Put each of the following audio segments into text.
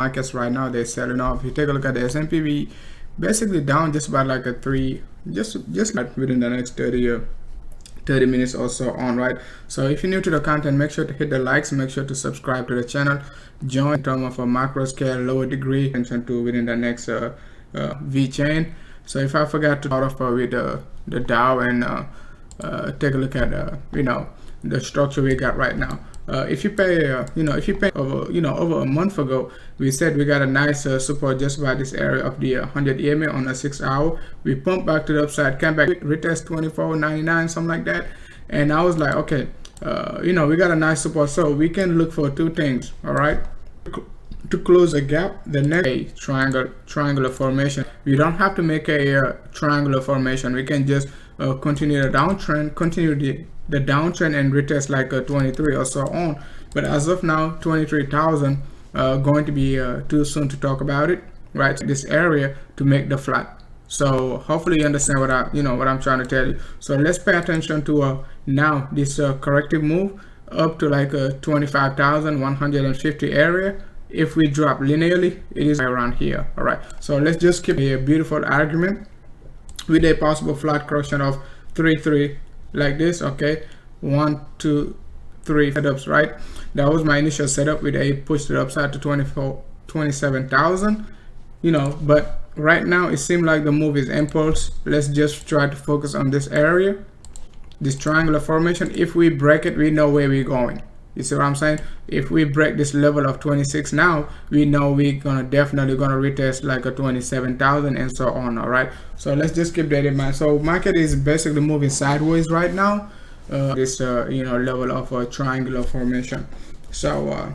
markets right now, they're selling off. If you take a look at the S&P, we basically down just about like a 3, just like within the next 30 minutes or so on, right? So if you're new to the content, make sure to hit the likes, make sure to subscribe to the channel, join in terms of a macro scale, lower degree, attention to within the next V chain. So if I forgot to start off with the Dow and take a look at the structure we got right now. If you pay over a month ago, we said we got a nice support just by this area of the 100 EMA on a 6 hour. We pumped back to the upside, came back, retest 24.99, something like that, and I was like, okay, we got a nice support, so we can look for 2 things. All right, to close a gap, the next triangular formation. We don't have to make a triangular formation. We can just continue the downtrend, continue the downtrend and retest like a 23 or so on. But as of now, 23,000 going to be too soon to talk about it, right? This area to make the flat. So hopefully you understand what I'm trying to tell you. So let's pay attention to now this corrective move up to like a 25,150 area. If we drop linearly, it is around here. All right, so let's just keep a beautiful argument with a possible flat correction of 3 like this. Okay, 1 2 3 setups, right? That was my initial setup with a push to the upside to 27,000, but right now it seems like the move is impulse. Let's just try to focus on this area, this triangular formation. If we break it, we know where we're going. You see what I'm saying? If we break this level of 26 now, we know we're definitely gonna retest like a 27,000 and so on. All right, so let's just keep that in mind. So market is basically moving sideways right now, this level of a triangular formation. So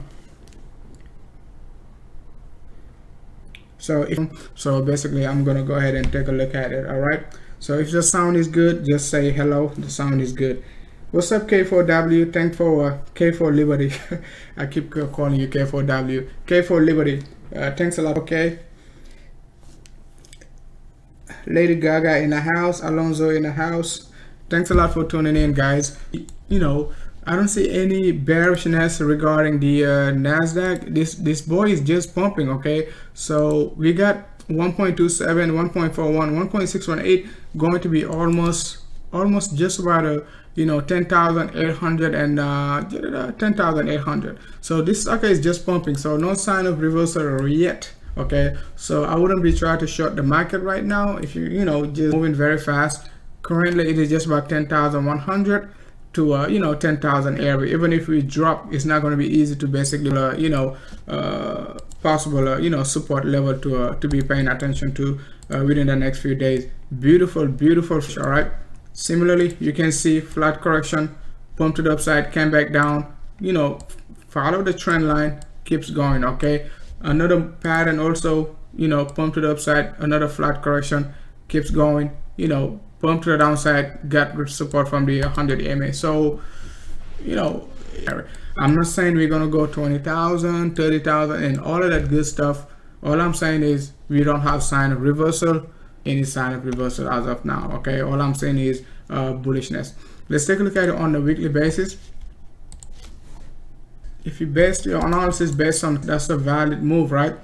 basically I'm gonna go ahead and take a look at it. All right, so if the sound is good, just say hello. The sound is good. What's up, K4W? Thanks for K4 Liberty. I keep calling you K4W. K4 Liberty. Thanks a lot. Okay. Lady Gaga in the house. Alonzo in the house. Thanks a lot for tuning in, guys. I don't see any bearishness regarding the NASDAQ. This boy is just pumping. Okay. So we got 1.27, 1.41, 1.618 going to be almost just about a 10,800 and 10,800. So this sucker is just pumping, so no sign of reversal yet. Okay, so I wouldn't be trying to short the market right now. If you just moving very fast. Currently it is just about 10,100 to 10,000 area. Even if we drop, it's not going to be easy to basically possible support level to be paying attention to within the next few days. Beautiful. All right, similarly you can see flat correction, pump to the upside, came back down, follow the trend line, keeps going. Okay, another pattern also, pump to the upside, another flat correction, keeps going, pump to the downside, got good support from the 100 EMA. So I'm not saying we're gonna go 20,000, 30,000 and all of that good stuff. All I'm saying is we don't have sign of reversal, any sign of reversal as of now. Okay, all I'm saying is bullishness. Let's take a look at it on the weekly basis. If you base your analysis based on that's a valid move, right?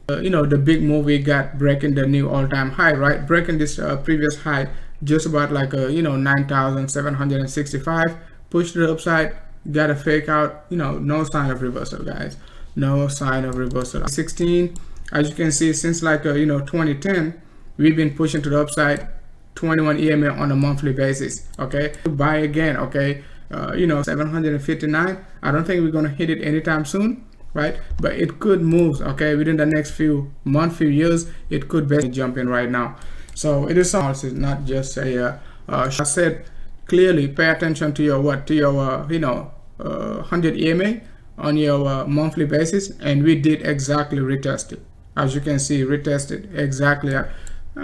The big move we got, breaking the new all-time high, right? Breaking this previous high just about like 9,765, push to the upside, got a fake out, no sign of reversal, guys. No sign of reversal. 16, as you can see, since like 2010, we've been pushing to the upside, 21 EMA on a monthly basis. Okay, buy again. Okay, 759. I don't think we're gonna hit it anytime soon, right? But it could move. Okay, within the next few months, few years, it could basically jump in right now. So it is not just a I said clearly, pay attention to your 100 EMA on your monthly basis, and we did exactly retest it. As you can see, retested exactly. I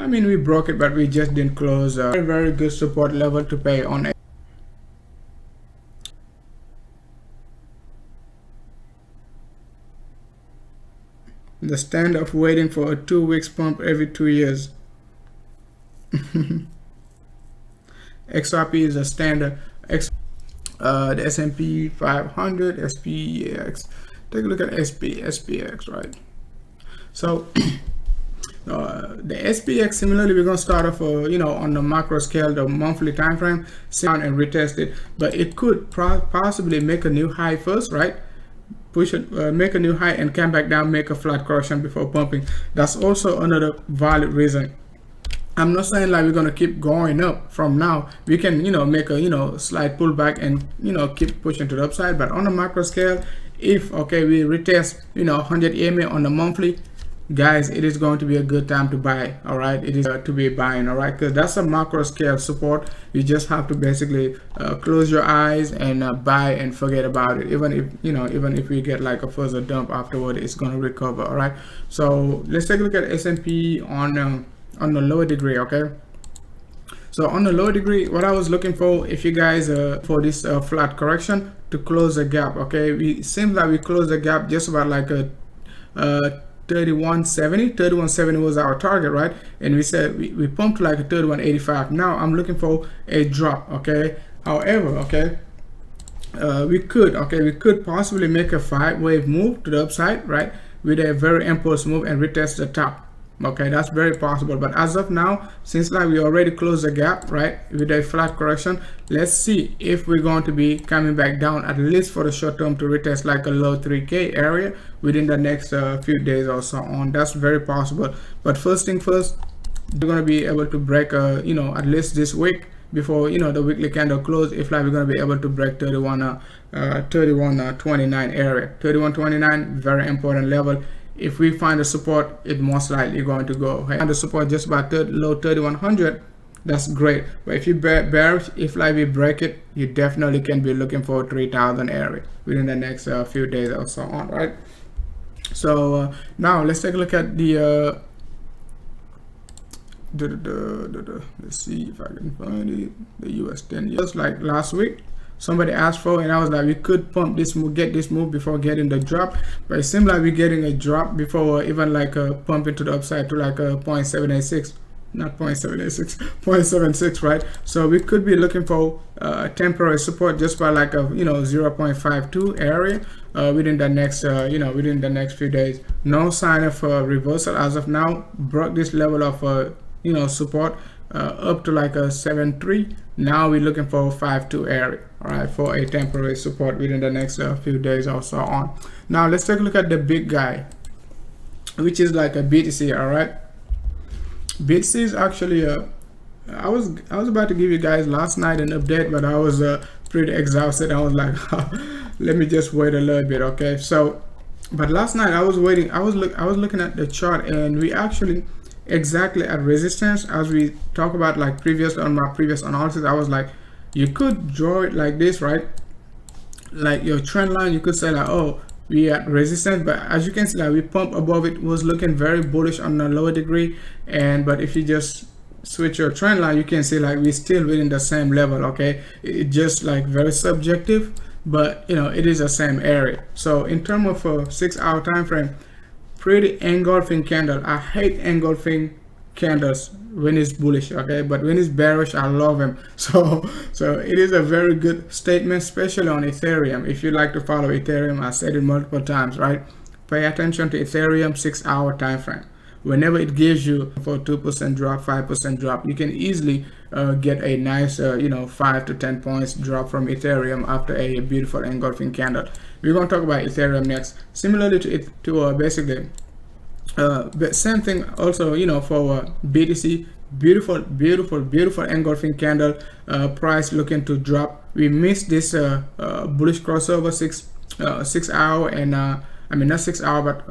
mean, we broke it, but we just didn't close. Very good support level to pay on. The stand of waiting for a 2 weeks pump every 2 years. XRP is a standard. The S&P 500, SPX. Take a look at SPX, right? So the SPX, similarly, we're going to start off on the macro scale, the monthly time frame, sit down and retest it, but it could possibly make a new high first, right? Push it, make a new high and come back down, make a flat correction before pumping. That's also another valid reason. I'm not saying like we're gonna keep going up from now. We can make a slight pullback and keep pushing to the upside. But on the macro scale, if we retest 100 EMA on the monthly, guys, it is going to be a good time to buy. All right, it is to be buying. All right, because that's a macro scale support. You just have to basically close your eyes and buy and forget about it. Even if we get like a further dump afterward, it's going to recover. All right, so let's take a look at S&P on the lower degree. Okay, so on the lower degree, what I was looking for, if you guys for this flat correction to close the gap. Okay, we seems like we closed the gap just about like a 3170 was our target, right? And we said we pumped like a 3185. Now I'm looking for a drop. Okay, however, we could possibly make a 5-wave move to the upside, right, with a very impulse move and retest the top. Okay, that's very possible. But as of now, since like we already closed the gap, right, with a flat correction, let's see if we're going to be coming back down, at least for the short term, to retest like a low 3K area within the next few days or so on. That's very possible. But first thing first, we're going to be able to break at least this week before the weekly candle close, if like we're going to be able to break 3129 area. 3129, very important level. If we find a support, it most likely going to go. Find the support just about low 3100, that's great. But if you bearish, if like we break it, you definitely can be looking for 3000 area within the next few days or so on, right? So now let's take a look at the let's see if I can find it. The US 10 years, like last week somebody asked for, and I was like, we could pump this move, get this move before getting the drop. But it seems like we're getting a drop before even like a pump into the upside to like a 0.786, not 0.786, 0.76, right? So we could be looking for temporary support just by like a 0.52 area within the next within the next few days. No sign of reversal as of now. Broke this level of support up to like a 7.3. Now we're looking for a 5.2 area, all right, for a temporary support within the next few days or so on. Now let's take a look at the big guy, which is like a BTC. All right, BTC is actually I was about to give you guys last night an update, but I was pretty exhausted. I was like, let me just wait a little bit. Okay, so but last night I was waiting. I was looking at the chart, and we actually exactly at resistance, as we talk about like previously on my previous analysis. I was like, you could draw it like this, right? Like your trend line, you could say like, oh, we at resistance, but as you can see, like we pump above it, was looking very bullish on the lower degree. And but if you just switch your trend line, you can see like we still within the same level. Okay, it just like very subjective, but it is the same area. So in terms of a 6-hour time frame, pretty engulfing candle. I hate engulfing candles when it's bullish, okay, but when it's bearish, I love them. So it is a very good statement, especially on Ethereum. If you like to follow Ethereum, I said it multiple times, right? Pay attention to Ethereum 6-hour time frame. Whenever it gives you for 2% drop, 5% drop, you can easily get a nice 5 to 10 points drop from Ethereum after a beautiful engulfing candle. We're going to talk about Ethereum next. Similarly to basically the same thing also for BTC. Beautiful engulfing candle. Price looking to drop. We missed this bullish crossover 6 hour and I mean not 6 hour but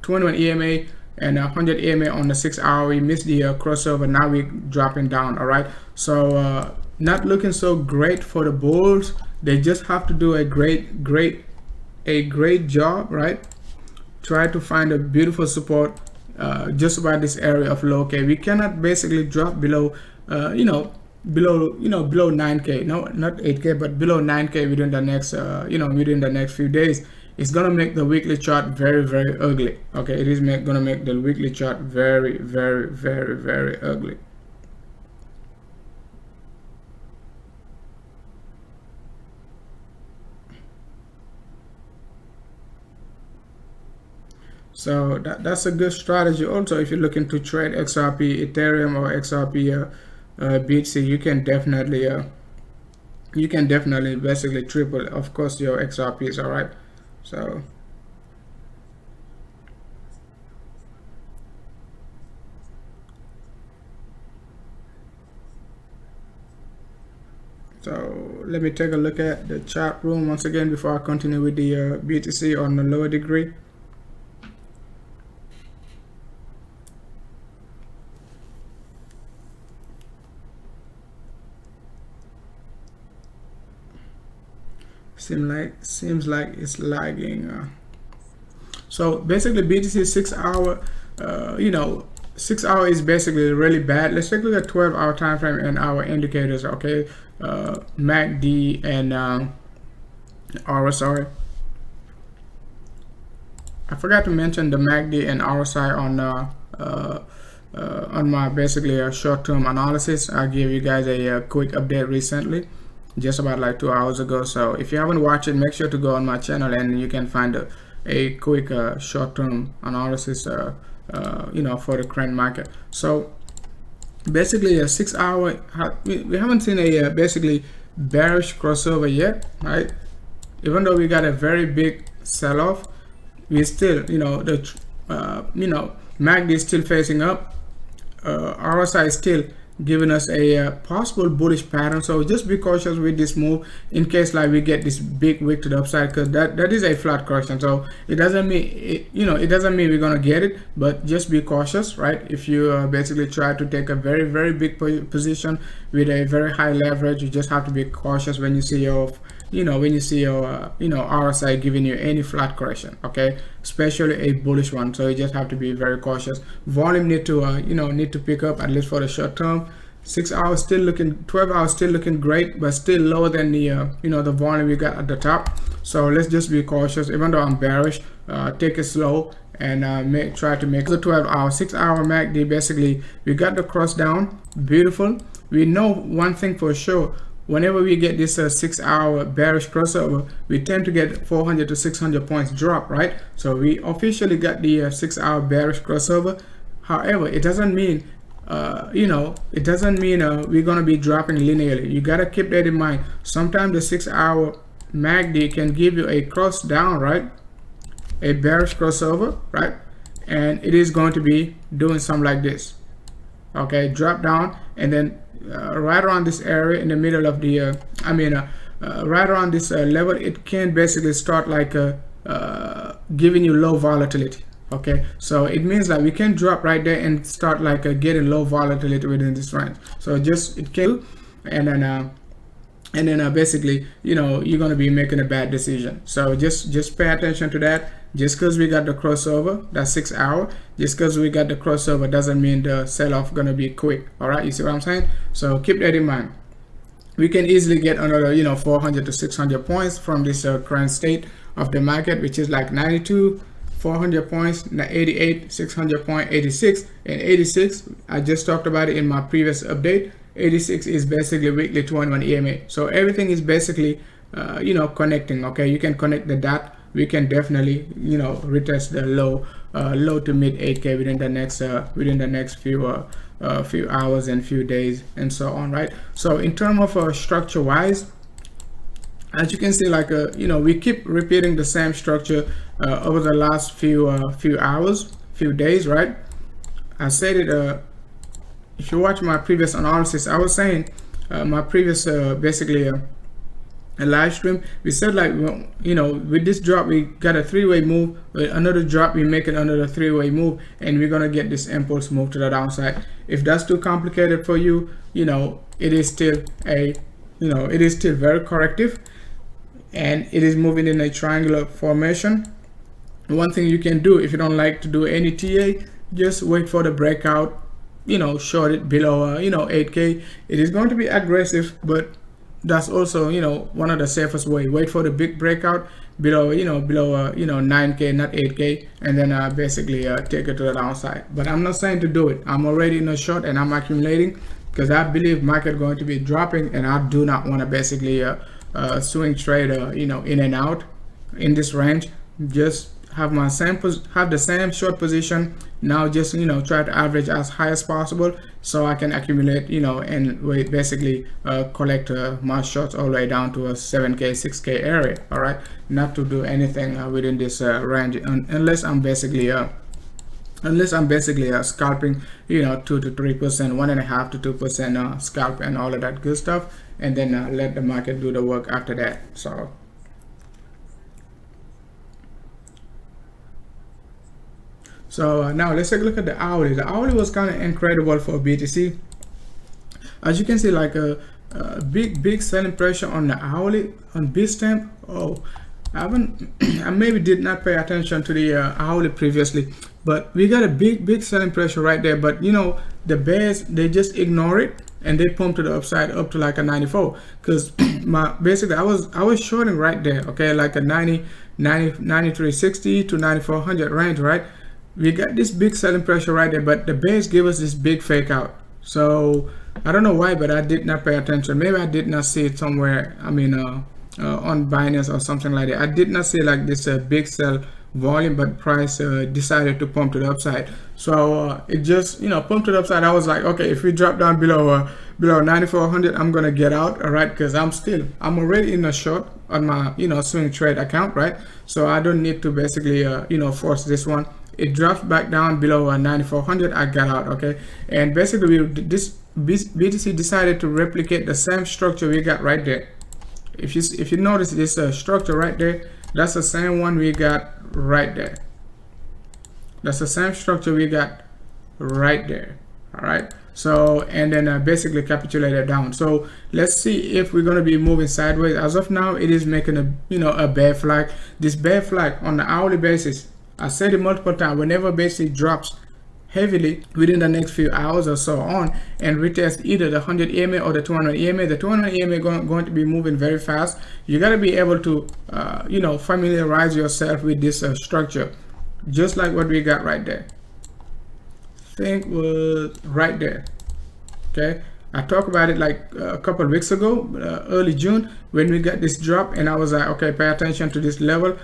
21 EMA and 100 EMA on the 6 hour. We missed the crossover. Now we're dropping down. All right, so not looking so great for the bulls. They just have to do a great job, right? Try to find a beautiful support just about this area of low K. We cannot basically drop below below 9K, no, not 8K, but below 9K within the next within the next few days. It's gonna make the weekly chart very ugly. Okay, it is gonna make the weekly chart very ugly. So that's a good strategy. Also, if you're looking to trade XRP Ethereum or XRP BTC, you can definitely basically triple, of course, your XRPs. All right. So let me take a look at the chat room once again before I continue with the BTC on the lower degree. Seems like it's lagging. So basically BTC 6 hour, 6 hour is basically really bad. Let's take a look at 12-hour time frame and our indicators. Okay, MACD and RSI. I forgot to mention the MACD and RSI on my basically a short-term analysis. I gave you guys a quick update recently, just about like 2 hours ago. So if you haven't watched it, make sure to go on my channel and you can find a quick short-term analysis for the current market. So basically a 6 hour, we haven't seen a basically bearish crossover yet, right? Even though we got a very big sell-off, we still, MACD is still facing up. RSI is still giving us a possible bullish pattern. So just be cautious with this move in case like we get this big wick to the upside, because that is a flat correction. So it doesn't mean it doesn't mean we're gonna get it, but just be cautious, right? If you basically try to take a very, very big position with a very high leverage, you just have to be cautious when you see your RSI giving you any flat correction, okay, especially a bullish one. So you just have to be very cautious. Volume need to pick up, at least for the short term. 6 hours still looking, 12 hours still looking great, but still lower than the the volume we got at the top. So let's just be cautious. Even though I'm bearish, take it slow and try to make the 12 hour 6 hour MACD. Basically we got the cross down, beautiful. We know one thing for sure: whenever we get this 6 hour bearish crossover, we tend to get 400 to 600 points drop, right? So we officially got the 6 hour bearish crossover. However, it doesn't mean we're gonna be dropping linearly. You gotta keep that in mind. Sometimes the 6 hour MACD can give you a cross down, right? A bearish crossover, right? And it is going to be doing something like this. Okay, drop down, and then right around this area in the middle of the right around this level, it can basically start like giving you low volatility. Okay, so it means that we can drop right there and start like getting low volatility within this range. So just it can, and then basically you're going to be making a bad decision. So just pay attention to that. Just because we got the crossover, that's 6 hour, just because we got the crossover doesn't mean the sell-off gonna be quick. All right, you see what I'm saying? So keep that in mind. We can easily get another 400 to 600 points from this current state of the market, which is like 92, 400 points, 88, 600 point, 86, and 86. I just talked about it in my previous update. 86 is basically weekly 21 EMA. So everything is basically connecting. Okay, you can connect the dot. We can definitely retest the low to mid 8K within the next few hours and few days and so on, right? So in terms of structure wise, as you can see, like we keep repeating the same structure over the last few hours, few days, right? I said it if you watch my previous analysis, I was saying my previous basically a live stream, we said like with this drop we got a three-way move, with another drop we make another three-way move, and we're gonna get this impulse move to the downside. If that's too complicated for you, it is still very corrective, and it is moving in a triangular formation. One thing you can do, if you don't like to do any TA, just wait for the breakout, short it below 8K. It is going to be aggressive, but that's also one of the safest way. Wait for the big breakout below 9K, not 8K, and then basically take it to the downside. But I'm not saying to do it. I'm already in a short and I'm accumulating because I believe market going to be dropping, and I do not want to basically swing trade in and out in this range. Just have the same short position. Now just try to average as high as possible so I can accumulate and wait, basically collect my shorts all the way down to a 7k 6k area. All right, not to do anything within this range unless I'm basically scalping 2 to 3%, 1.5 to 2% scalp and all of that good stuff, and then let the market do the work after that. So now let's take a look at the hourly. The hourly was kind of incredible for BTC. As you can see, like a big selling pressure on the hourly on Bitstamp. Oh, I maybe did not pay attention to the hourly previously, but we got a big selling pressure right there. But the bears, they just ignore it and they pump to the upside up to like a 94, because basically I was shorting right there, okay, like a 9360 to 9400 range, right? We got this big selling pressure right there, but the bears give us this big fake out. So I don't know why, but I did not pay attention. Maybe I did not see it somewhere, I mean on Binance or something like that. I did not see like this big sell volume, but price decided to pump to the upside. So it just pumped to the upside. I was like, okay, if we drop down below 9400, I'm gonna get out, all right, because I'm already in a short on my swing trade account, right? So I don't need to basically force this one. It dropped back down below 9400. I got out, okay. And basically this BTC decided to replicate the same structure we got right there. If you notice this structure right there, that's the same one we got right there. That's the same structure we got right there. All right, so and then basically capitulated down. So let's see if we're going to be moving sideways. As of now, it is making a a bear flag. This bear flag on the hourly basis, I said it multiple times, whenever basically drops heavily within the next few hours or so on and retest either the 100 EMA or the 200 EMA, the 200 EMA going to be moving very fast. You got to be able to familiarize yourself with this structure, just like what we got right there. I think was right there. Okay, I talked about it like a couple of weeks ago, early June, when we got this drop, and I was like, okay, pay attention to this level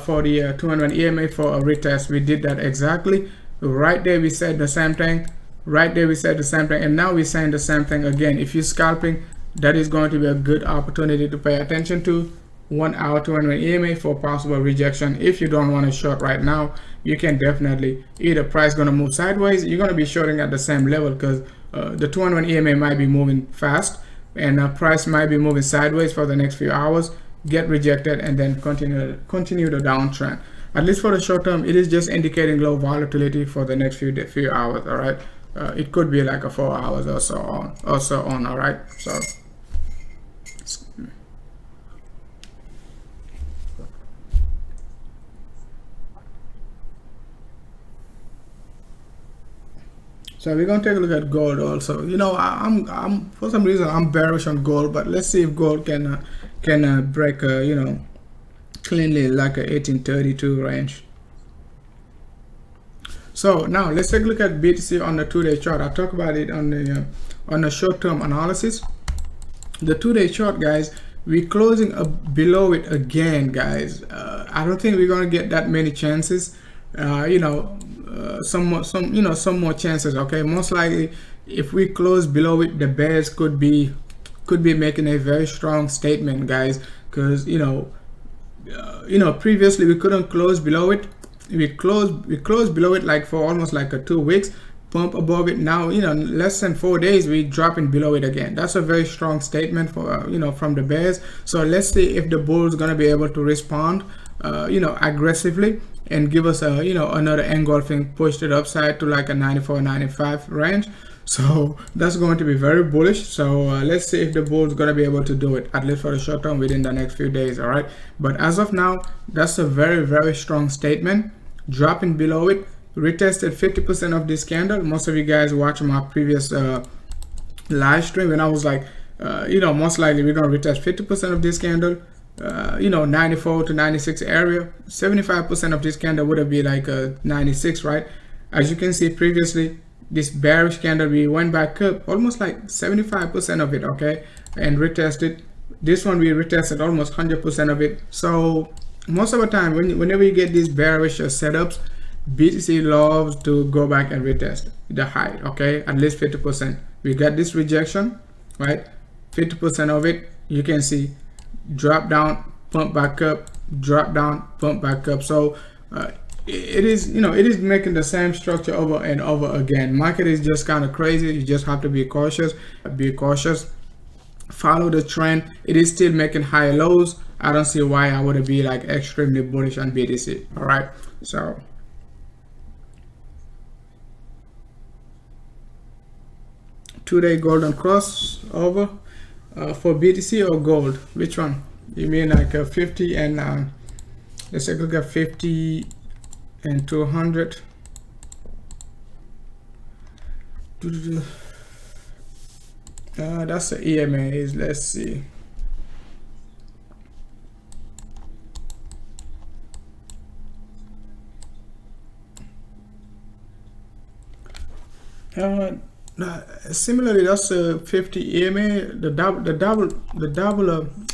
for the 200 EMA for a retest. We did that exactly. Right there we said the same thing. Right there we said the same thing, and now we're saying the same thing again. If you're scalping, that is going to be a good opportunity to pay attention to. 1 hour 200 EMA for possible rejection. If you don't want to short right now, you can definitely, either price going to move sideways, you're going to be shorting at the same level, because the 200 EMA might be moving fast and price might be moving sideways for the next few hours, get rejected, and then continue the downtrend. At least for the short term, it is just indicating low volatility for the next few hours. All right, it could be like a 4 hours or so on. All right, so we're gonna take a look at gold also. I'm for some reason I'm bearish on gold, but let's see if gold can break cleanly like a 1832 range. So now let's take a look at BTC on the 2-day chart. I talk about it on the short-term analysis. The 2-day chart, guys, we're closing below it again, guys. I don't think we're gonna get that many chances. Some more chances. Okay, most likely if we close below it, the bears could be making a very strong statement, guys, because previously we couldn't close below it. We closed below it like for almost like 2 weeks, pump above it. Now less than 4 days we dropping below it again. That's a very strong statement for from the bears. So let's see if the bulls gonna be able to respond aggressively and give us another engulfing push to the upside to like a 94-95 range. So that's going to be very bullish. So let's see if the bulls gonna be able to do it, at least for the short term, within the next few days. All right, but as of now, that's a very strong statement. Dropping below it, retested 50% of this candle. Most of you guys watch my previous live stream, and I was like most likely we're gonna retest 50% of this candle, 94 to 96 area. 75% of this candle would have been like a 96, right? As you can see previously, this bearish candle, we went back up almost like 75% of it, okay, and retested. This one we retested almost 100% of it. So most of the time whenever you get these bearish setups, BTC loves to go back and retest the high. Okay, at least 50%. We got this rejection, right? 50% of it, you can see drop down, pump back up, drop down, pump back up. So it is, you know, it is making the same structure over and over again. Market is just kind of crazy. You just have to be cautious. Follow the trend. It is still making high lows. I don't see why I would be like extremely bullish on BTC. All right, so two-day golden cross over for BTC or gold. Which one? You mean like 50 and let's take a look at 50 and 200. That's the EMAs. Let's see. Similarly, that's a 50 EMA. The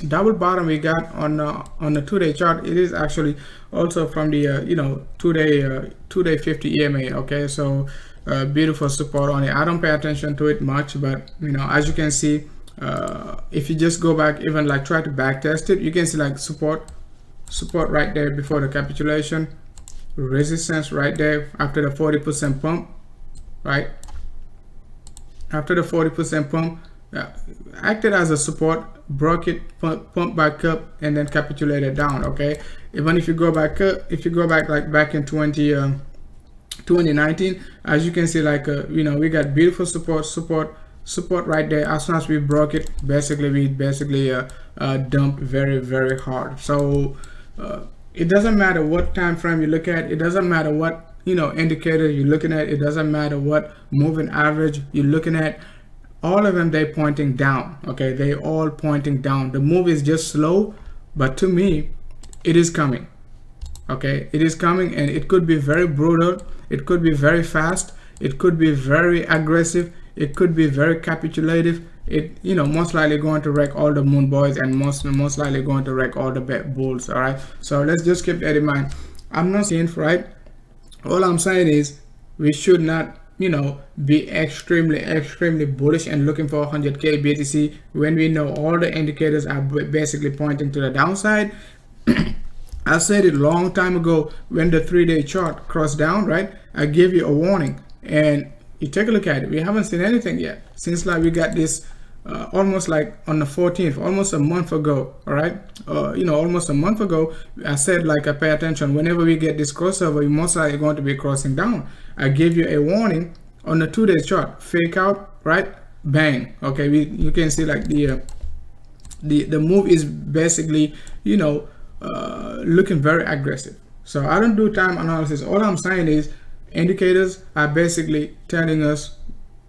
double bottom we got on the 2-day chart. It is actually also from the you know, 2-day 50 EMA. Okay, so beautiful support on it. I don't pay attention to it much, but you know, as you can see, if you just go back, even like try to back test it, you can see like support right there before the capitulation, resistance right there after the 40% pump, right? After the 40% pump, acted as a support, broke it, pump back up, and then capitulated down. Okay, even if you go back up, if you go back like back in 2019, as you can see, like you know, we got beautiful support right there. As soon as we broke it, we dumped very hard. So it doesn't matter what time frame you look at. It doesn't matter what, you know, indicator you're looking at. It doesn't matter what moving average you're looking at. All of them, they're pointing down. Okay, they all pointing down. The move is just slow, but to me, it is coming. Okay, it is coming, and it could be very brutal. It could be very fast. It could be very aggressive. It could be very capitulative. It, you know, most likely going to wreck all the moon boys, and most likely going to wreck all the bulls. All right, so let's just keep that in mind. I'm not saying, right, all I'm saying is we should not, you know, be extremely bullish and looking for 100k BTC when we know all the indicators are basically pointing to the downside. I said it a long time ago when the 3-day chart crossed down, right? I gave you a warning, and you take a look at it. We haven't seen anything yet since like we got this almost like on the 14th, almost a month ago. All right, you know, almost a month ago, I said like, I pay attention whenever we get this crossover, we most likely going to be crossing down. I gave you a warning on the 2-day chart, fake out, right? Bang. Okay, you can see like the move is basically, you know, looking very aggressive. So I don't do time analysis. All I'm saying is indicators are basically telling us,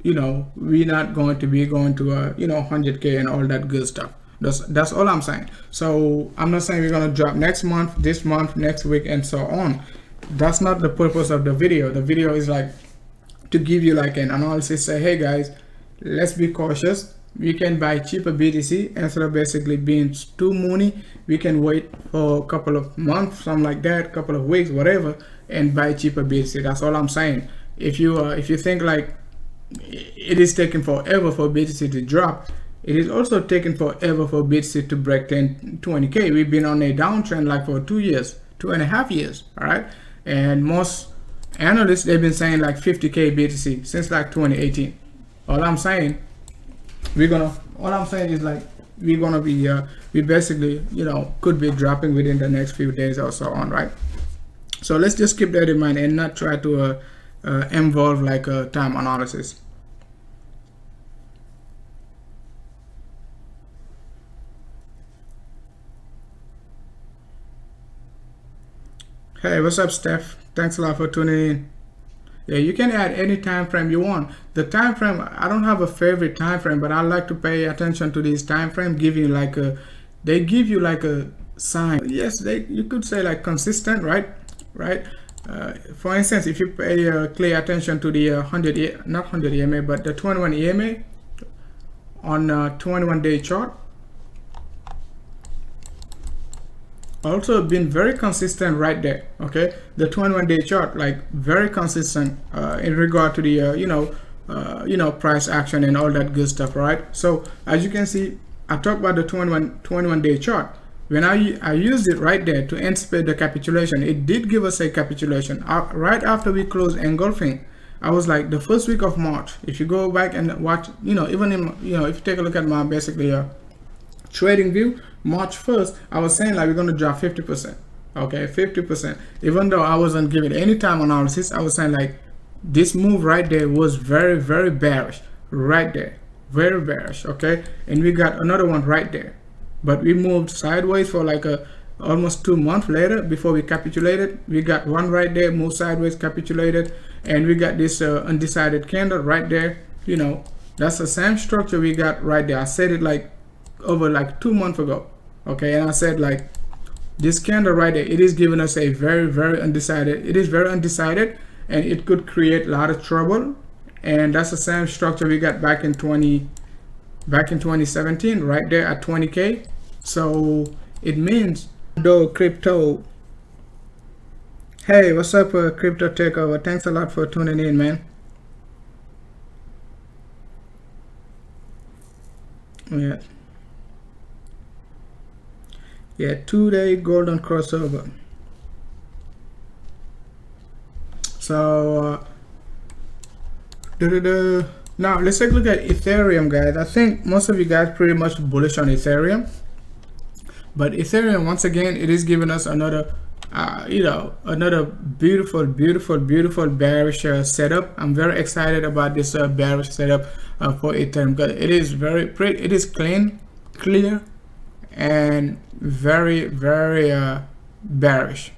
you know, we're not going to be going to you know, 100k and all that good stuff. That's all I'm saying. So I'm not saying we're going to drop next month, this month, next week, and so on. That's not the purpose of the video. The video is like to give you like an analysis, say, hey guys, let's be cautious. We can buy cheaper BTC instead of basically being too moony. We can wait for a couple of months, something like that, couple of weeks, whatever, and buy cheaper BTC. That's all I'm saying. If you think like it is taking forever for BTC to drop, it is also taking forever for BTC to break 20k. We've been on a downtrend like for 2 years, 2.5 years. All right, and most analysts, they've been saying like 50k BTC since like 2018. All I'm saying is like we're gonna be we basically, you know, could be dropping within the next few days or so on, right? So let's just keep that in mind and not try to involve like a time analysis. Hey, what's up, Steph? Thanks a lot for tuning in. Yeah, you can add any time frame you want. The time frame, I don't have a favorite time frame, but I like to pay attention to these time frame, giving like they give you like a sign. Yes, you could say like consistent, right? For instance, if you pay clear attention to the 100 EMA, but the 21 EMA on 21-day chart, also been very consistent right there. Okay, the 21-day chart, like very consistent in regard to the price action and all that good stuff, right? So as you can see, I talked about the 21-day chart. When I used it right there to anticipate the capitulation, it did give us a capitulation right after we closed engulfing. I was like, the first week of March, if you go back and watch, even in, if you take a look at my basically trading view, March 1st, I was saying like we're going to drop 50%. Okay, 50%. Even though I wasn't giving any time analysis, I was saying like this move right there was very, very bearish. Right there. Very bearish. Okay, and we got another one right there. But we moved sideways for like almost 2 months later before we capitulated. We got one right there, moved sideways, capitulated, and we got this undecided candle right there. That's the same structure we got right there. I said it like over like 2 months ago. Okay, and I said like this candle right there, it is giving us a very, very undecided. It is very undecided, and it could create a lot of trouble. And that's the same structure we got back in 2017, right there at 20K. So it means though crypto. Hey, what's up, Crypto Takeover? Thanks a lot for tuning in, man. Yeah, 2-day golden crossover. So now let's take a look at Ethereum, guys. I think most of you guys pretty much bullish on Ethereum, but Ethereum, once again, it is giving us another another beautiful bearish setup. I'm very excited about this bearish setup for Ethereum because it is very pretty. It is clear and very bearish,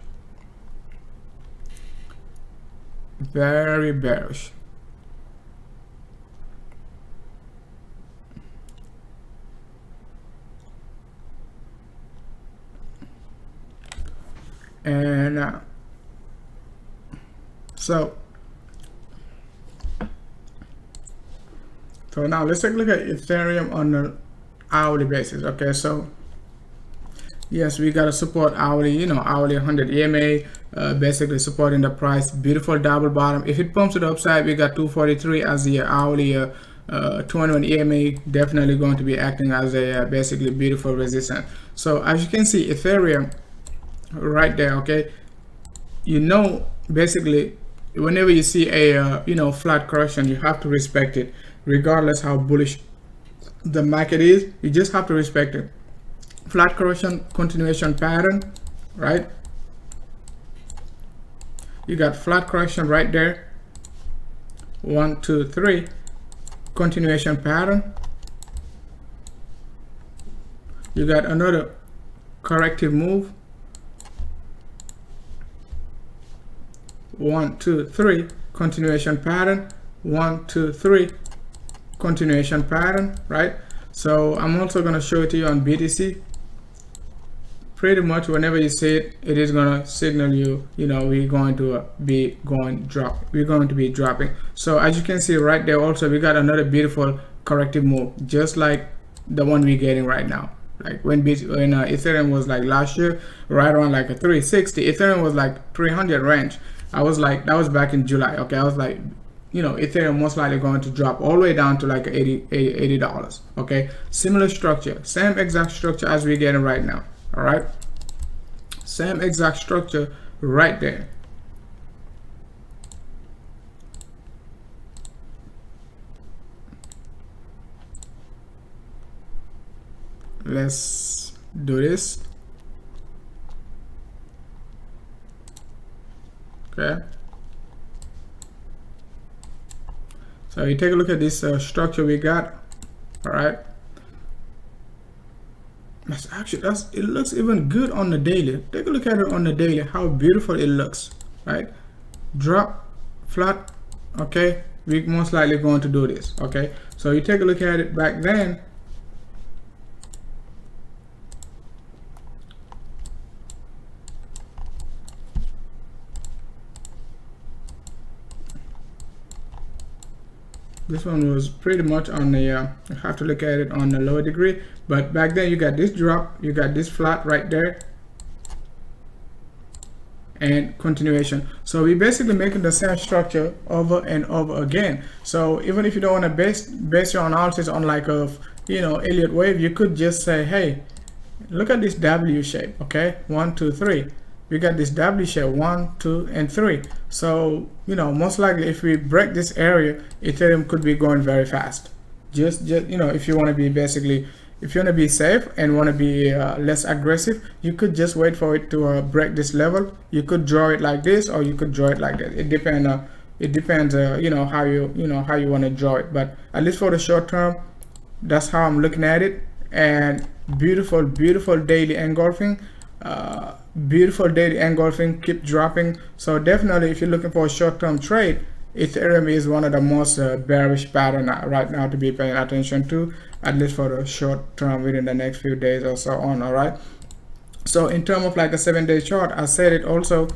very bearish. And so now let's take a look at Ethereum on an hourly basis. Okay, so yes, we got to support hourly, hourly 100 EMA, basically supporting the price. Beautiful double bottom. If it pumps to the upside, we got 243 as the hourly 21 EMA, definitely going to be acting as a basically beautiful resistance. So as you can see, Ethereum right there, okay, basically whenever you see a flat correction, you have to respect it regardless how bullish the market is. You just have to respect it. Flat correction, continuation pattern, right? You got flat correction right there, 1 2 3, continuation pattern. You got another corrective move, 1 2 3, continuation pattern, 1 2 3, continuation pattern, right? So I'm also going to show it to you on BTC. Pretty much whenever you see it, it is going to signal you, we're going to be dropping. So as you can see right there, also we got another beautiful corrective move, just like the one we're getting right now. Like when Ethereum was like last year, right around like a 360, Ethereum was like 300 range. I was like, that was back in July. Okay, I was like, Ethereum most likely going to drop all the way down to like $80. Okay, similar structure, same exact structure as we're getting right now. All right, same exact structure right there. Let's do this. Okay, so you take a look at this structure we got. All right, it looks even good on the daily. Take a look at it on the daily, how beautiful it looks, right? Drop, flat. Okay, we're most likely going to do this. Okay, so you take a look at it back then. This one was pretty much on the you have to look at it on the lower degree, but back then you got this drop, you got this flat right there, and continuation. So we basically making the same structure over and over again. So even if you don't want to base your analysis on like a Elliott wave, you could just say, hey, look at this W shape. Okay, 1 2 3. We got this W shape, 1 2 and 3. So most likely if we break this area, Ethereum could be going very fast. Just if you want to be if you want to be safe and want to be less aggressive, you could just wait for it to break this level. You could draw it like this, or you could draw it like that. It depends how you want to draw it. But at least for the short term, that's how I'm looking at it. And beautiful daily engulfing, keep dropping. So definitely if you're looking for a short-term trade, Ethereum is one of the most bearish pattern right now to be paying attention to, at least for the short term, within the next few days or so on. All right, so in terms of like a 7-day chart, I said it also,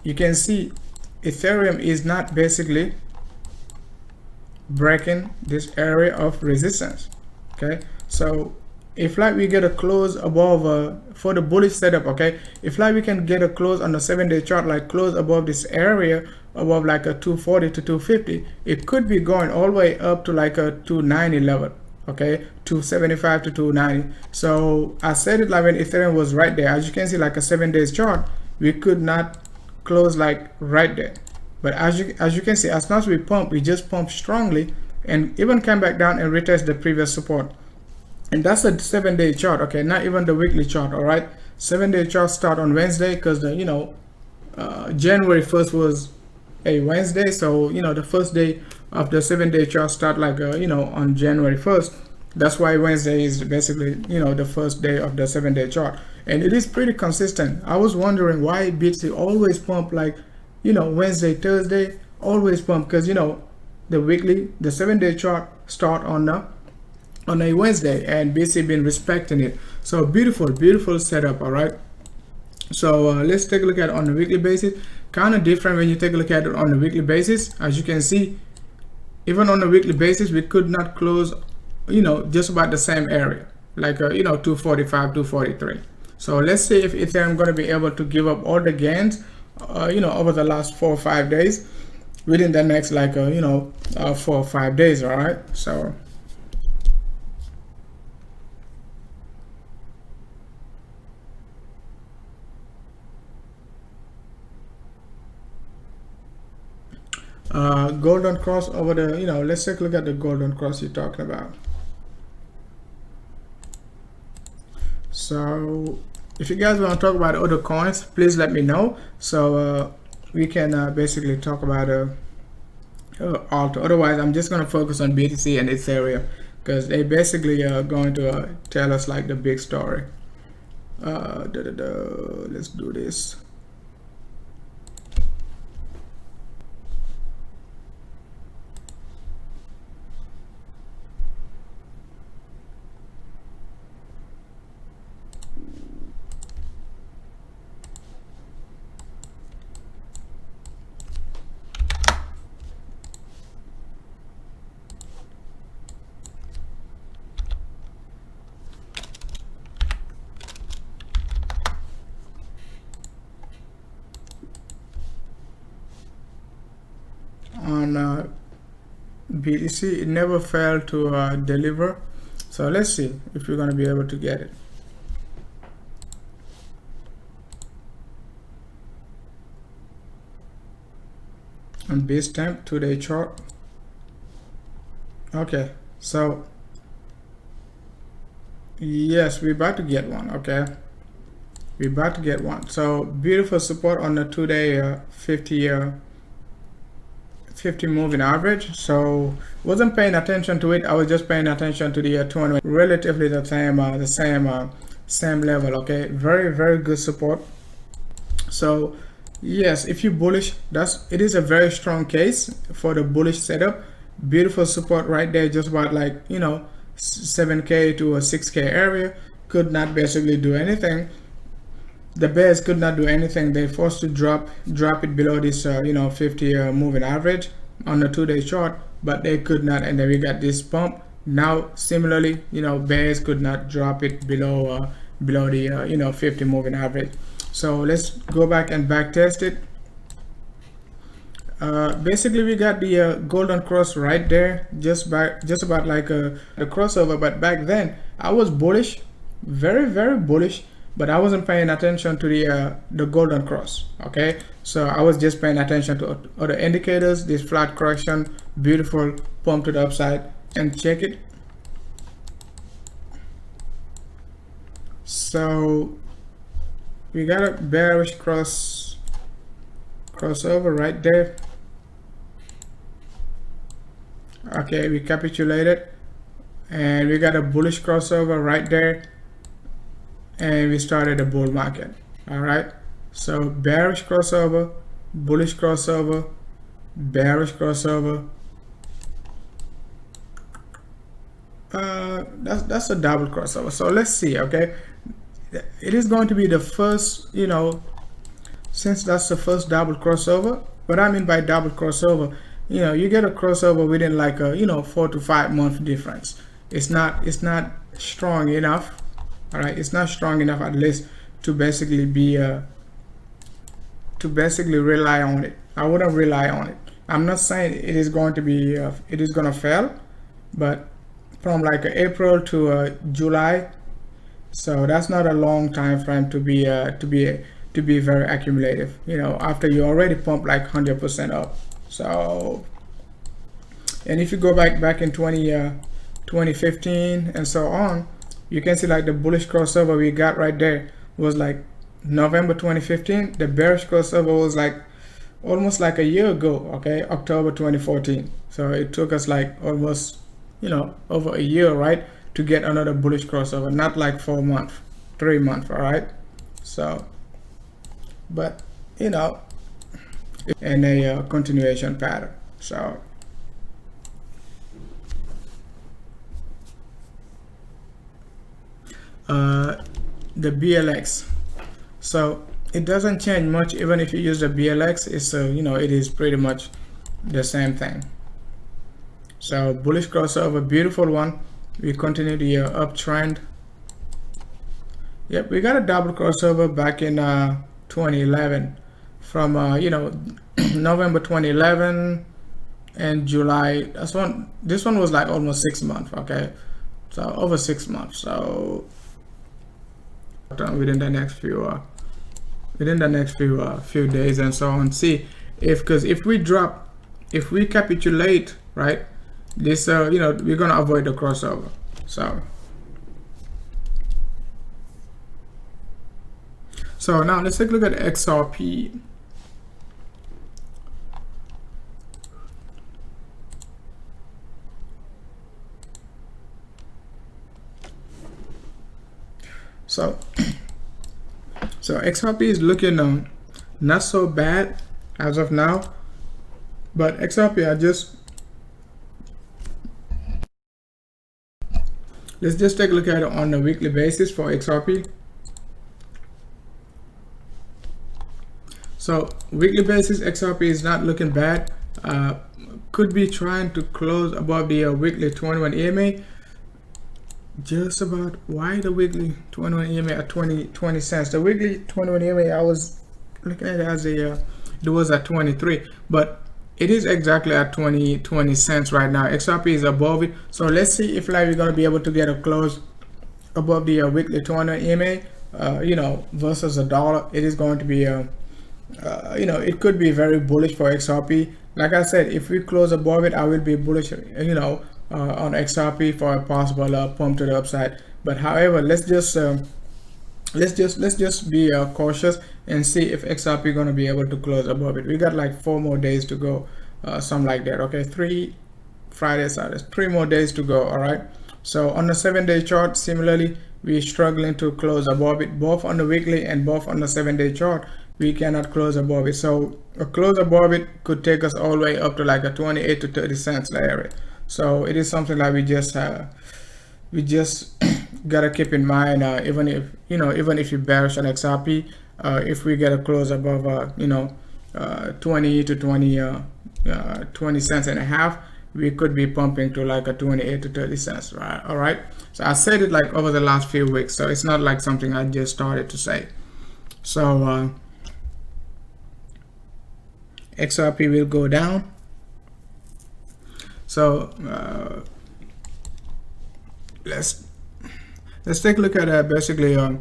you can see Ethereum is not basically breaking this area of resistance. Okay, so if like we get a close above for the bullish setup, okay, if like we can get a close on the 7-day chart, like close above this area, above like a 240 to 250, it could be going all the way up to like a 290 level. Okay, 275 to 290. So I said it like when Ethereum was right there. As you can see, like a 7-day chart, we could not close like right there. But as you can see, as long as we just pump strongly and even came back down and retest the previous support. And that's a 7-day chart, okay, not even the weekly chart. All right, 7-day chart start on Wednesday, because the January 1st was a Wednesday, so the first day of the 7-day chart start like on January 1st. That's why Wednesday is basically the first day of the 7-day chart, and it is pretty consistent. I was wondering why BTC always pump like Wednesday, Thursday, always pump, because the 7-day chart start on a Wednesday, and BTC been respecting it. So beautiful setup. All right, so let's take a look at it on a weekly basis. Kind of different when you take a look at it on a weekly basis. As you can see, even on a weekly basis, we could not close just about the same area, like 245, 243. So let's see if Ethereum going to be able to give up all the gains over the last 4 or 5 days within the next 4 or 5 days. All right, so golden cross over the let's take a look at the golden cross you're talking about. So if you guys want to talk about other coins, please let me know, so we can basically talk about alt. Otherwise, I'm just going to focus on BTC and Ethereum, because they basically are going to tell us like the big story. Let's do this. On BTC, it never failed to deliver. So let's see if we're going to be able to get it. On base temp 2-day chart. Okay, so yes, we're about to get one. Okay, we're about to get one. So beautiful support on the 2-day 50 moving average. So wasn't paying attention to it. I was just paying attention to the 200, relatively the same level. Okay, very good support. So yes, if you bullish, it is a very strong case for the bullish setup. Beautiful support right there, just about like 7k to a 6k area. Could not basically do anything. The bears could not do anything. They forced to drop it below this 50 moving average on the 2-day chart, but they could not, and then we got this pump. Now similarly, bears could not drop it below the 50 moving average. So let's go back and back test it. Basically we got the golden cross right there, just about like a crossover. But back then I was bullish, very bullish, but I wasn't paying attention to the golden cross. Okay, so I was just paying attention to other indicators. This flat correction, beautiful pump to the upside, and check it. So we got a bearish crossover right there. Okay, we capitulated, and we got a bullish crossover right there, and we started a bull market. All right, so bearish crossover, bullish crossover, bearish crossover. That's a double crossover. So let's see. Okay, it is going to be the first, since that's the first double crossover. What I mean by double crossover, you get a crossover within like a 4 to 5 month difference. It's not strong enough. All right, it's not strong enough at least to basically be to basically rely on it. I wouldn't rely on it. I'm not saying it is going to be it is going to fail, but from like April to July, so that's not a long time frame to be very accumulative. After you already pump like 100% up. So, and if you go back in 2015 and so on, you can see like the bullish crossover we got right there was like November 2015. The bearish crossover was like almost like a year ago. Okay, October 2014. So it took us like almost over a year, right, to get another bullish crossover. Not like 4 months, 3 months. All right. So, but in a continuation pattern. So the BLX, so it doesn't change much even if you use the BLX. It's it is pretty much the same thing. So bullish crossover, beautiful one. We continue the uptrend. Yep, we got a double crossover back in 2011 from November 2011 and July. This one was like almost 6 months. Okay, so over 6 months. So within the next few few days and so on. See because if we capitulate, right, this we're gonna avoid the crossover. So now let's take a look at XRP. So XRP is looking not so bad as of now, but XRP let's just take a look at it on a weekly basis for XRP. So weekly basis, XRP is not looking bad. Could be trying to close above the weekly 21 EMA. Just about. Why the weekly 21 EMA at 20 cents? The weekly 21 EMA, I was looking at it as it was at 23, but it is exactly at 20 cents right now. XRP is above it. So let's see if like we're gonna be able to get a close above the weekly 21 EMA. Versus $1. It is going to be it could be very bullish for XRP. Like I said, if we close above it, I will be bullish, on XRP for a possible pump to the upside. But however, let's just be cautious and see if XRP going to be able to close above it. We got like 4 more days to go, something like that. Okay, 3 Friday, Saturday, 3 more days to go. All right. So on the 7-day chart, similarly, we're struggling to close above it, both on the weekly and both on the 7-day chart. We cannot close above it. So a close above it could take us all the way up to like a 28 to 30 cents area. So it is something like we just gotta keep in mind. Even if you bearish on XRP, if we get a close above 20 to 20 cents and a half, we could be pumping to like a 28 to 30 cents, right? All right. So I said it like over the last few weeks, so it's not like something I just started to say. So XRP will go down. So let's take a look at basically Link.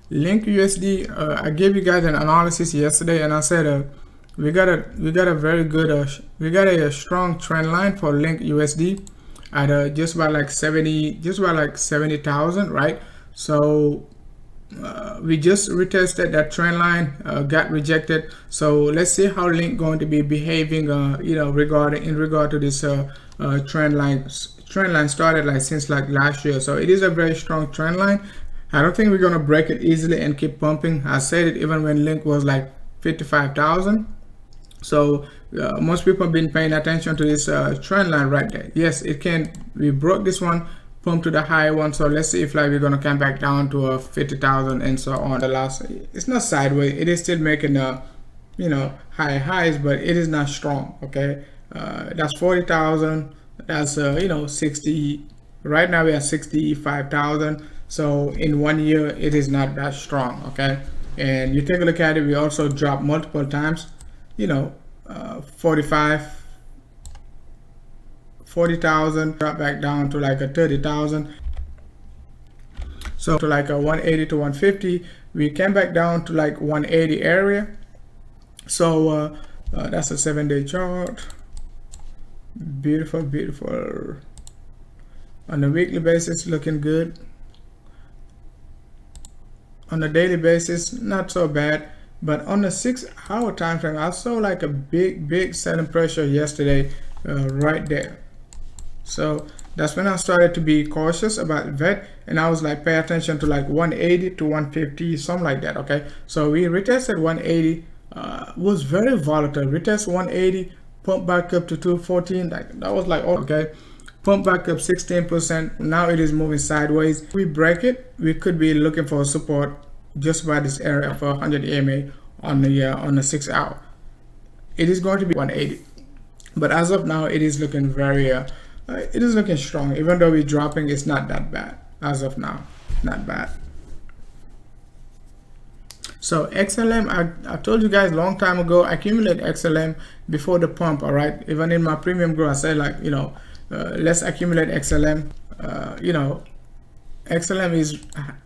Link USD. I gave you guys an analysis yesterday, and I said we got a very good we got a strong trend line for Link USD at just about like 70,000, right? So we just retested that trend line, got rejected. So let's see how Link going to be behaving, you know, in regard to this trend line. Trend line started like since like last year, so it is a very strong trend line. I don't think we're gonna break it easily and keep pumping. I said it even when Link was like 55,000. So most people have been paying attention to this trend line right there. Yes, it can. We broke this one, pump to the high one. So let's see if like we're gonna come back down to 50,000 and so on. The last, it's not sideways. It is still making you know, high highs, but it is not strong. Okay, that's 40,000. That's you know, 60. Right now we are 65,000. So in 1 year, it is not that strong. Okay, and you take a look at it. We also dropped multiple times. You know, 40,000, drop back down to like a 30,000. So to like a 180 to 150, we came back down to like 180 area. So that's a 7-day chart. Beautiful, beautiful. On a weekly basis, looking good. On a daily basis, not so bad. But on the 6-hour time frame, I saw like a big selling pressure yesterday, right there. So that's when I started to be cautious about VET, and I was like, pay attention to like 180 to 150, something like that. Okay, so we retested 180, was very volatile. Retest 180, pump back up to 214. That was like, okay, pump back up 16%. Now it is moving sideways. If we break it, we could be looking for support just by this area for 100 EMA on the 6-hour. It is going to be 180, but as of now, it is looking very it is looking strong. Even though we're dropping, it's not that bad as of now. Not bad. So XLM, I told you guys a long time ago, accumulate XLM before the pump. All right, even in my premium grow, I said like, you know, let's accumulate XLM. You know, XLM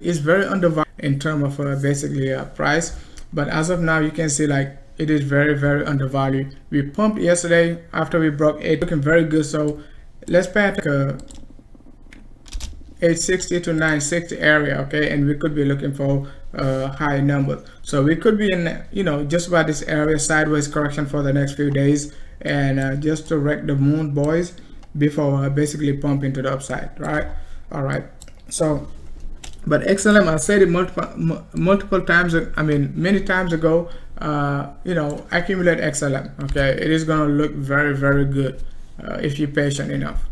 is very undervalued in terms of basically price, but as of now, you can see like it is very undervalued. We pumped yesterday after we broke 8, looking very good. So let's pay at 860 to 960 area, okay, and we could be looking for high numbers. So we could be in, you know, just about this area, sideways correction for the next few days, and just to wreck the moon, boys, before basically pump into the upside, right? All right. So, but XLM, I said it multiple times. I mean, many times ago. You know, accumulate XLM. Okay, it is gonna look very good if you're patient enough.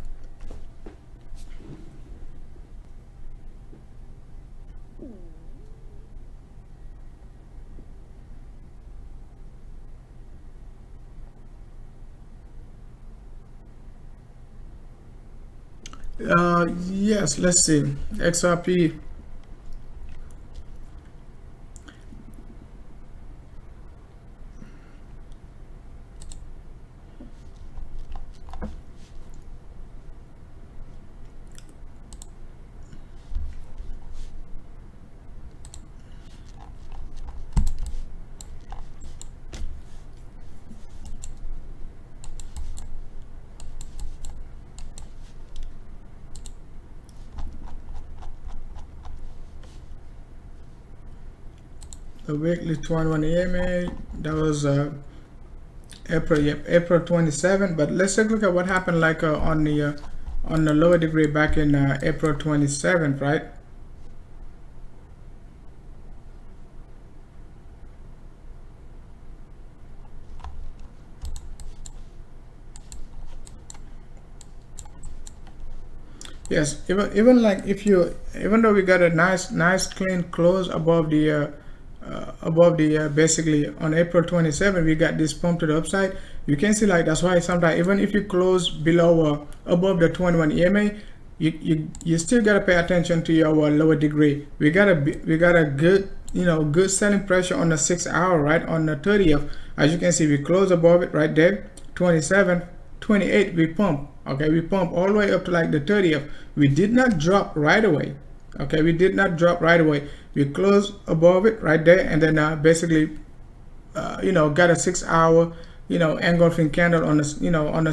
Yes, let's see. XRP. The weekly 21 EMA, that was April 27. But let's take a look at what happened like on the lower degree back in April 27th, right? Yes, even like even though we got a nice clean close above the basically on April 27, we got this pump to the upside. you can see like that's why sometimes even if you close below above the 21 EMA, you still gotta pay attention to your lower degree. We got a good, good selling pressure on the 6 hour, right? On the 30th, as you can see, we close above it right there, 27, 28, we pump. Okay, we pump all the way up to like the 30th. We did not drop right away. Okay, we did not drop right away. We close above it right there, and then basically got a 6 hour engulfing candle on the on the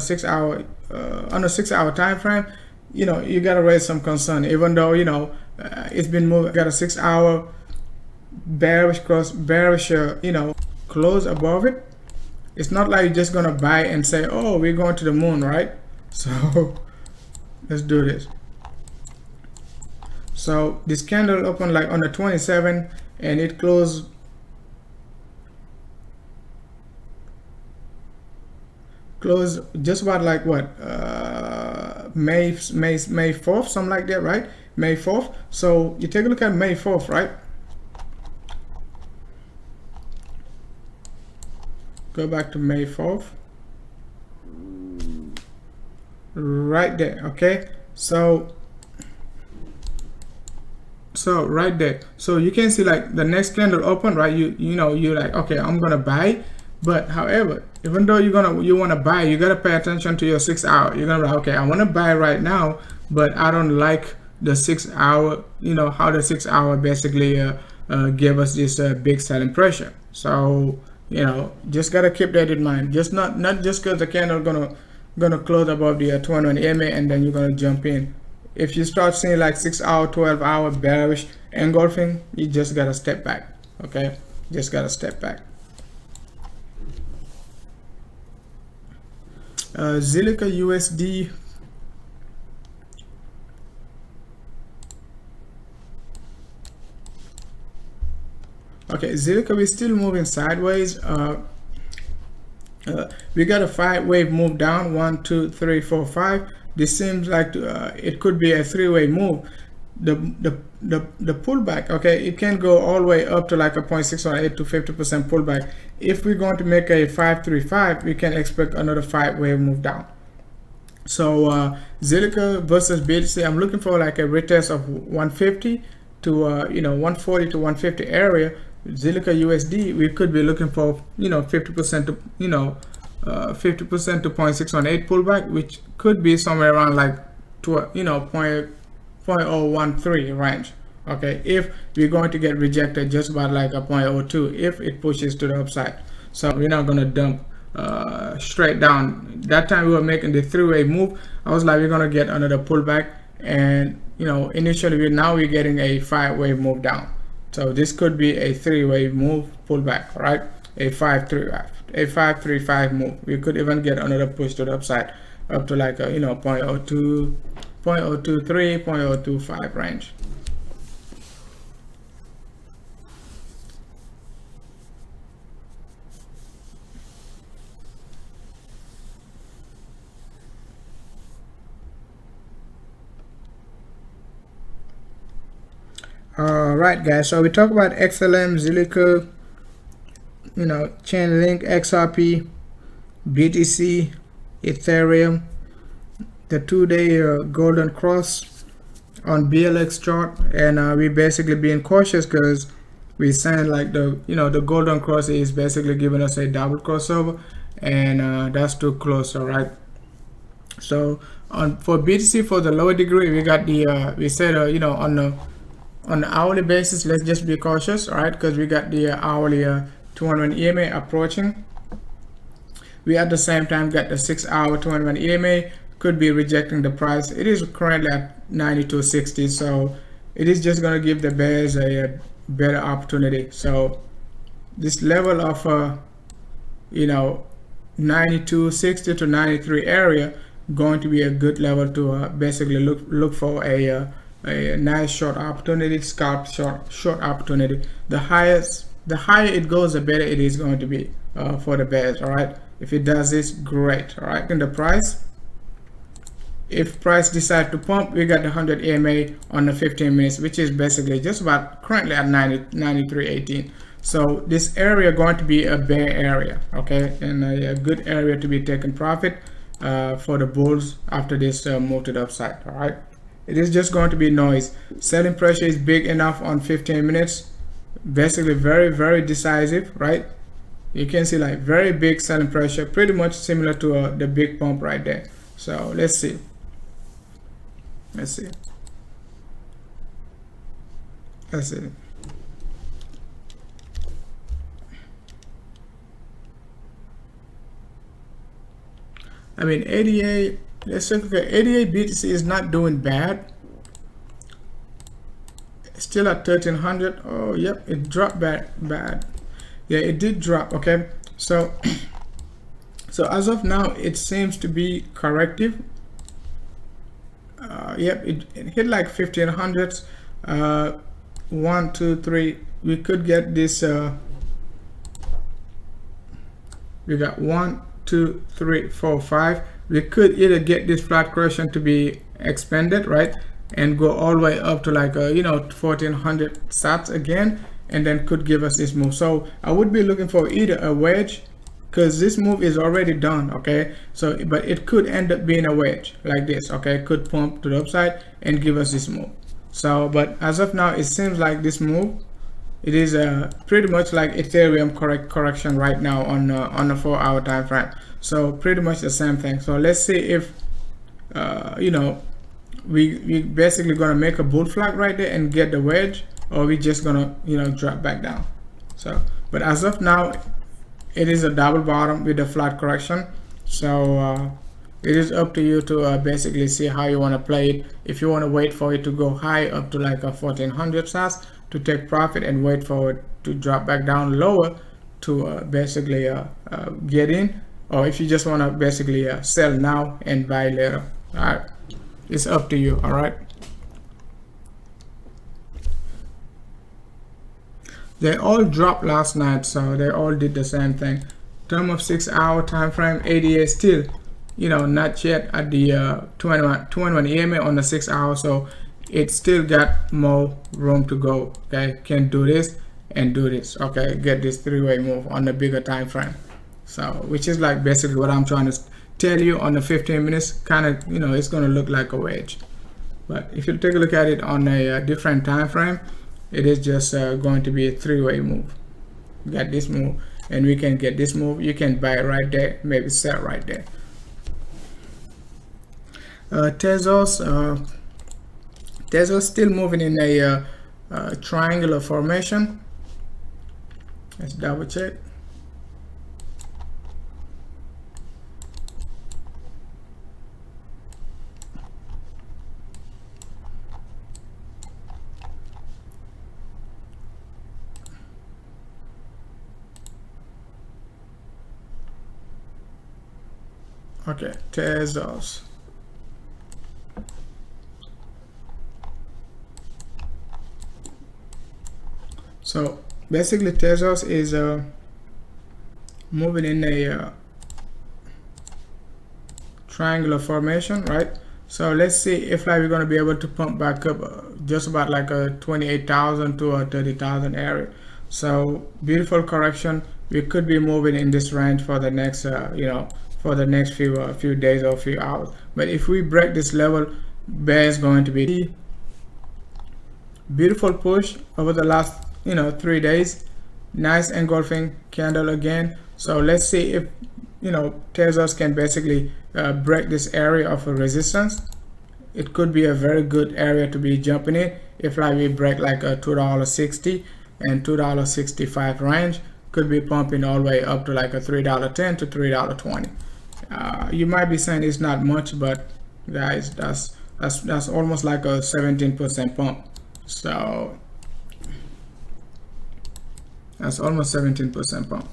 6 hour time frame. You gotta raise some concern, even though it's been moving. Got a 6 hour bearish close above it. It's not like you're just gonna buy and say, oh, we're going to the moon, right? So let's do this. So this candle opened like on the 27 and it closed just about like what May 4th, something like that, right? May 4th. So you take a look at May 4th, right? Go back to May 4th, right there. Okay, so right there, so you can see like the next candle open, right? You're like, okay, I'm gonna buy. But however, even though you want to buy, you gotta pay attention to your 6 hour. You're gonna be like, okay, I want to buy right now, but I don't like the 6 hour. How the 6 hour basically give us this big selling pressure. So just gotta keep that in mind. Just not just because the candle gonna close above the 21 EMA and then you're gonna jump in. If you start seeing like 6 hour, 12 hour bearish engulfing, you just gotta step back. Okay, just gotta step back. Silica USD. Okay, Silica, we're still moving sideways. We got a 5-wave move down, 1, 2, 3, 4, 5. This seems like it could be a 3-way move. The pullback, okay, it can go all the way up to like a 0.618 to 50% pullback. If we're going to make a 535, we can expect another 5-wave move down. So Silica versus BTC, I'm looking for like a retest of 150 to 140 to 150 area. Silica USD, we could be looking for 50% to 50% to 0.618 pullback, which could be somewhere around like 0.013 range. Okay, if we're going to get rejected just about like a 0.02 if it pushes to the upside. So we're not going to dump straight down. That time we were making the 3-way move, I was like, we're going to get another pullback, and initially we're getting a 5-way move down. So this could be a 3-way move pullback, right? A 535 move. We could even get another push to the upside up to like a 0.02, 0.023, 0.025 range. Alright guys, so we talk about XLM, Silica, Chainlink, XRP, BTC, Ethereum, the 2-day golden cross on BLX chart, and we basically being cautious because we saying like the golden cross is basically giving us a double crossover, and that's too close. All right, so for BTC, for the lower degree, we got the we said on the hourly basis, let's just be cautious, all right, because we got the hourly 201 EMA approaching. We at the same time got the 6 hour 201 EMA, could be rejecting the price. It is currently at 92.60, so it is just going to give the bears a better opportunity. So this level of 92.60 to 93 area going to be a good level to basically look for a nice short opportunity, scalp short opportunity. The higher it goes, the better it is going to be for the bears. All right, if it does this, great. All right, in the price, if price decide to pump, we got the 100 EMA on the 15 minutes, which is basically just about currently at 93.18. So this area going to be a bear area, okay, and a good area to be taking profit for the bulls after this move to the upside. All right, it is just going to be noise. Selling pressure is big enough on 15 minutes, basically very decisive, right? You can see like very big selling pressure, pretty much similar to the big pump right there. So let's see. I mean, 88, let's look at 88 BTC is not doing bad. It's still at 1300. Oh, yep, it dropped bad. Yeah, it did drop. Okay, so so as of now, it seems to be corrective. Yep, it hit like 1500s. 1, 2, 3. We could get this. We got 1, 2, 3, 4, 5. We could either get this flat correction to be expanded, right, and go all the way up to like 1400 sats again, and then could give us this move. So I would be looking for either a wedge, because this move is already done, okay, so but it could end up being a wedge like this, okay, could pump to the upside and give us this move. So but as of now, it seems like this move, it is pretty much like Ethereum correction right now on the 4-hour time frame. So pretty much the same thing. So let's see if we basically gonna make a bull flag right there and get the wedge, or we just gonna drop back down. So but as of now, it is a double bottom with a flat correction. So it is up to you to basically see how you want to play it. If you want to wait for it to go high up to like a 1400 sats to take profit, and wait for it to drop back down lower to basically get in, or if you just want to basically sell now and buy later. All right, it's up to you. All right, they all dropped last night, so they all did the same thing. Term of 6-hour time frame, ADA still not yet at the 21 EMA on the 6 hour, so it still got more room to go. Okay, can do this and do this. Okay, get this 3-way move on the bigger time frame. So which is like basically what I'm trying to tell you. On the 15 minutes, kind of it's going to look like a wedge, but if you take a look at it on a different time frame, it is just going to be a 3-way move. We got this move, and we can get this move. You can buy right there, maybe sell right there. Tezos still moving in a triangular formation. Let's double check. Okay, Tezos. So basically, Tezos is moving in a triangular formation, right? So let's see if like we're going to be able to pump back up just about like a 28,000 to a 30,000 area. So beautiful correction. We could be moving in this range for the next for the next few days or few hours. But if we break this level, bear is going to be beautiful push over the last 3 days. Nice engulfing candle again. So let's see if Tezos can basically break this area of a resistance. It could be a very good area to be jumping in if like we break like a $2.60 and $2.65 range. Could be pumping all the way up to like a $3.10 to $3.20. You might be saying it's not much, but guys, that's almost like a 17% pump. So that's almost 17% pump.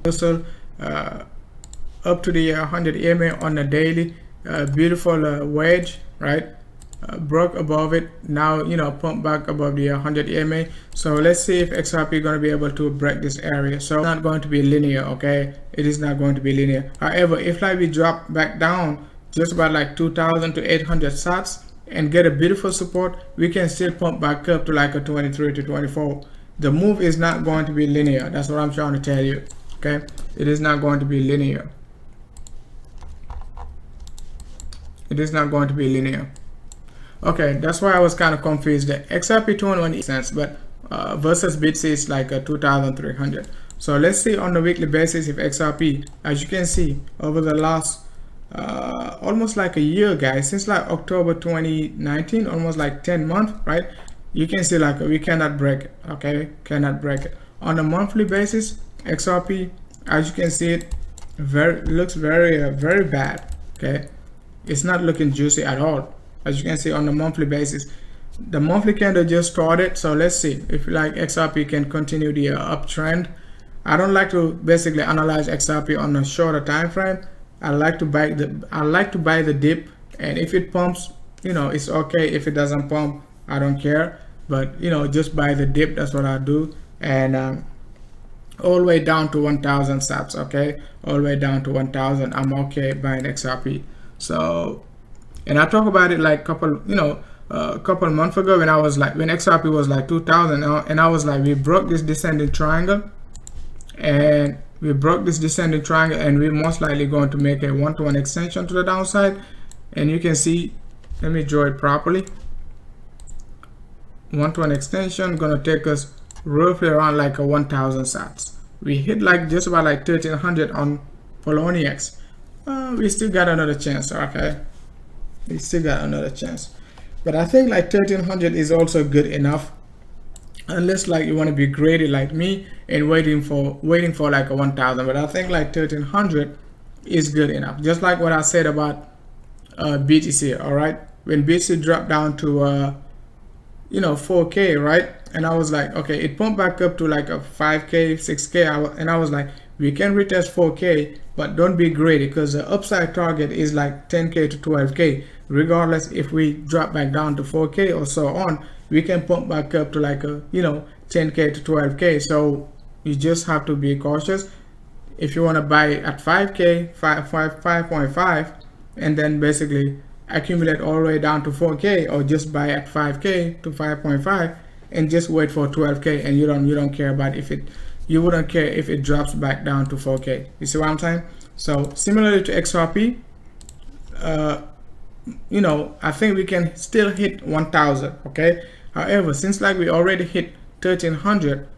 Also, up to the 100 EMA on the daily, beautiful wedge, right? broke above it. Now, you know, pump back above the 100 EMA. So let's see if XRP going to be able to break this area. So it's not going to be linear, okay? It is not going to be linear. However, if like we drop back down just about like 2,000 to 800 sats and get a beautiful support, we can still pump back up to like a 23 to 24. The move is not going to be linear. That's what I'm trying to tell you, okay? It is not going to be linear. It is not going to be linear. Okay, that's why I was kind of confused. The XRP 21 cents, but versus BTC is like a 2,300. So let's see on the weekly basis if XRP, as you can see, over the last almost like a year, guys, since like October 2019, almost like 10 months, right? You can see like we cannot break it, okay? Cannot break it. On a monthly basis, XRP, as you can see, it looks very bad, okay? It's not looking juicy at all. As you can see on the monthly basis, the monthly candle just started. So let's see if like XRP can continue the uptrend. I don't like to basically analyze XRP on a shorter time frame. I like to buy the dip, and if it pumps, you know, it's okay. If it doesn't pump, I don't care. But you know, just buy the dip. That's what I do. And all the way down to 1,000 sats, okay, all the way down to 1,000, I'm okay buying XRP. So, and I talk about it like a couple months ago when XRP was like 2,000, and I was like, we broke this descending triangle, and we're most likely going to make a 1-to-1 extension to the downside. And you can see, let me draw it properly. 1-to-1 extension gonna take us roughly around like a 1,000 sats. We hit like just about like 1,300 on Poloniex. We still got another chance, okay? We still got another chance, but I think like 1,300 is also good enough, unless like you want to be greedy like me and waiting for like a 1,000. But I think like 1,300 is good enough. Just like what I said about BTC. All right, when BTC dropped down to 4K, right, and I was like, okay, it pumped back up to like a 5K, 6K, and I was like, we can retest 4K, but don't be greedy, because the upside target is like 10K to 12K. Regardless, if we drop back down to 4K or so on, we can pump back up to like a 10K to 12K. So you just have to be cautious. If you want to buy at 5K, 5.5, and then basically accumulate all the way down to 4K, or just buy at 5K to 5.5 and just wait for 12K, and you don't care about you wouldn't care if it drops back down to 4K. You see what I'm saying? So similarly to XRP, I think we can still hit 1,000, okay? However, since like we already hit 1,300,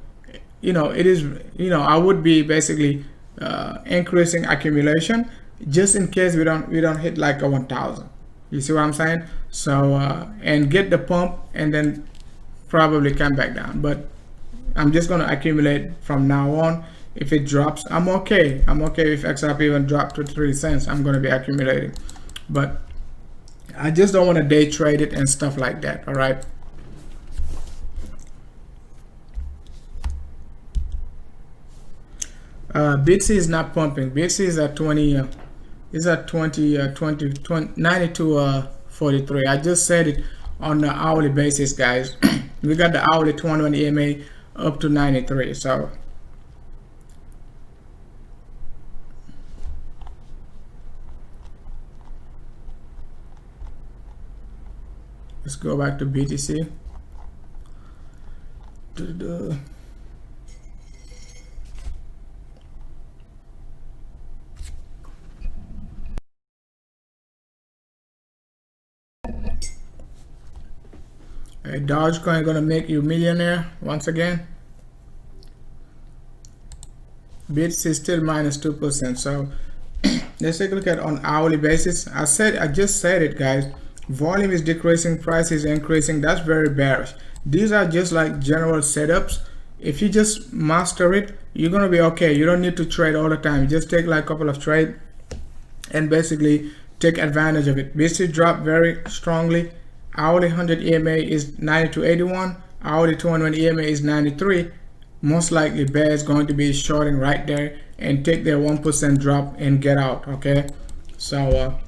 it is, I would be basically increasing accumulation just in case we don't hit like a 1,000. You see what I'm saying? So and get the pump and then probably come back down. But I'm just gonna accumulate from now on. If it drops, I'm okay. I'm okay if XRP even dropped to 3 cents. I'm gonna be accumulating, but I just don't want to day trade it and stuff like that. All right. BTC is not pumping. BTC is at 20. Is at 92.43. I just said it on the hourly basis, guys. We got the hourly 21 EMA up to 93. So let's go back to BTC. Dogecoin gonna make you millionaire once again. BTC is still minus 2%. So let's take a look at on hourly basis. I just said it, guys. Volume is decreasing, price is increasing. That's very bearish. These are just like general setups. If you just master it, you're gonna be okay. You don't need to trade all the time. Just take like a couple of trades and basically take advantage of it. BTC dropped very strongly. Hourly 100 EMA is 92.81. Hourly 201 EMA is 93. Most likely bear is going to be shorting right there and take their 1% drop and get out. Okay, so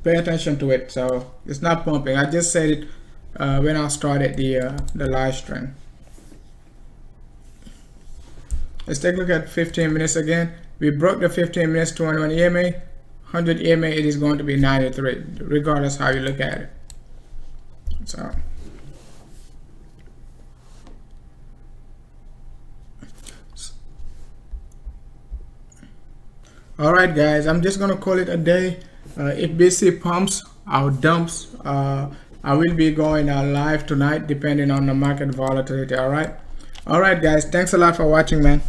pay attention to it. So it's not pumping. I just said it when I started the live stream. Let's take a look at 15 minutes again. We broke the 15 minutes 21 EMA, 100 EMA. It is going to be 93, regardless how you look at it. So. Alright guys, I'm just gonna call it a day. If BC pumps out dumps, I will be going live tonight depending on the market volatility. Alright guys, thanks a lot for watching, man.